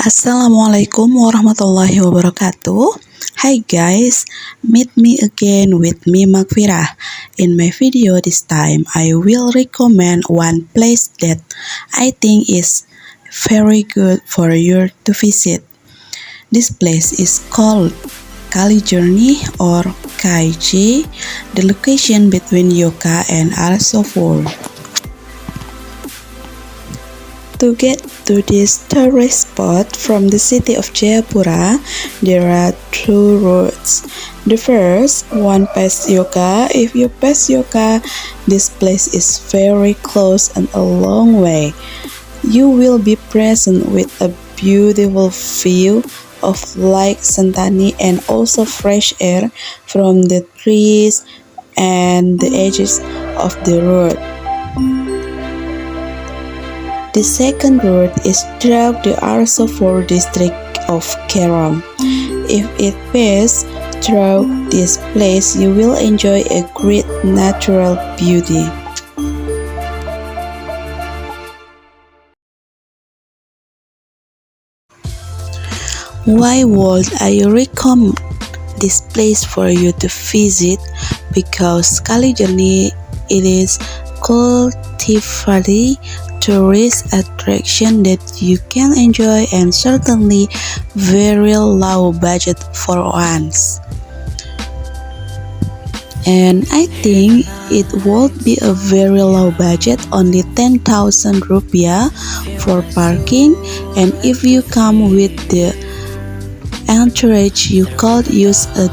Assalamualaikum warahmatullahi wabarakatuh. Hi guys, meet me again with me Magfirah. In my video this time, I will recommend one place that I think is very good for you to visit. This place is called Jernih or KJ, the location between Yoka and Alsofor. To get to this tourist spot from the city of Jayapura, there are two routes. The first one past Yoka. If you pass Yoka, this place is very close and a long way. You will be present with a beautiful view of Lake Sentani and also fresh air from the trees and the edges of the road. The second route is through the Alsofor district of Kerong. If it passes through this place, you will enjoy a great natural beauty. Why would I recommend this place for you to visit? Because Jernih it is cultivated tourist attraction that you can enjoy and certainly very low budget for once. And I think it would be a very low budget, only 10,000 rupiah for parking, and if you come with the entourage you could use a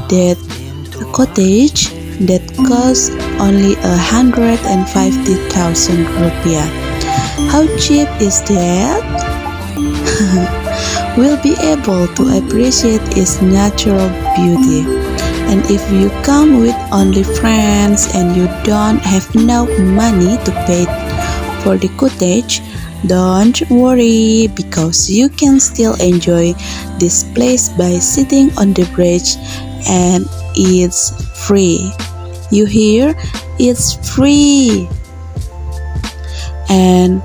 cottage that costs only 150,000 rupiah. How cheap is that? We'll be able to appreciate its natural beauty. And if you come with only friends and you don't have enough money to pay for the cottage, don't worry, because you can still enjoy this place by sitting on the bridge, and it's free. You hear? It's free! And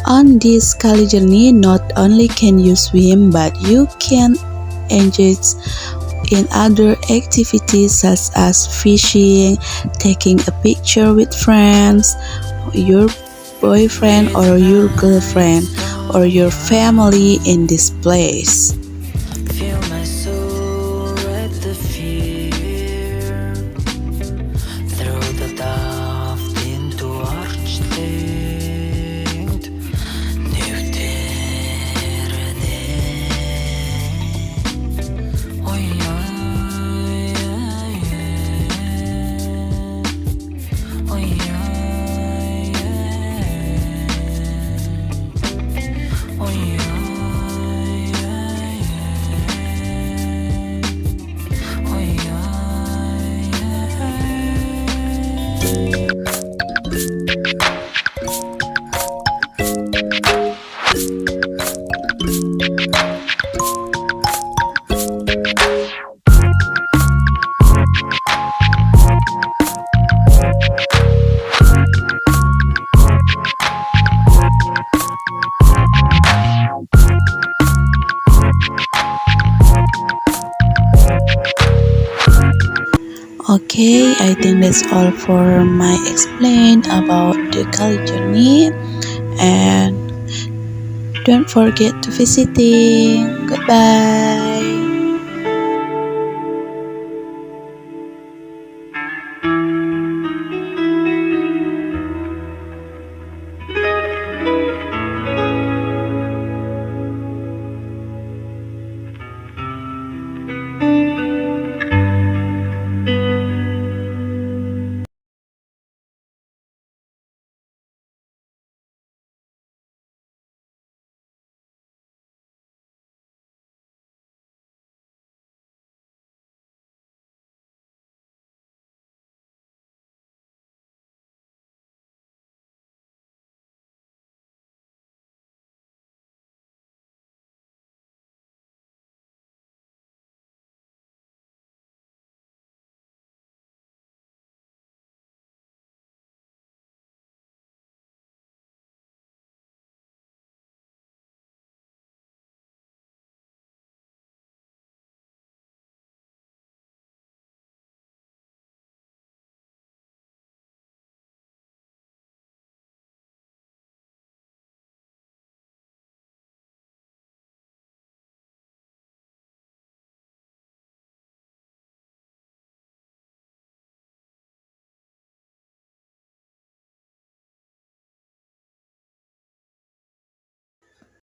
on this Jernih, not only can you swim, but you can engage in other activities such as fishing, taking a picture with friends, your boyfriend or your girlfriend, or your family in this place. Feel my soul at the fear. Throw the daft into archlight. Newterene. Oy, oy, oy, oy, oy. Okay, I think that's all for my explain about the Jernih, and don't forget to visiting. Goodbye.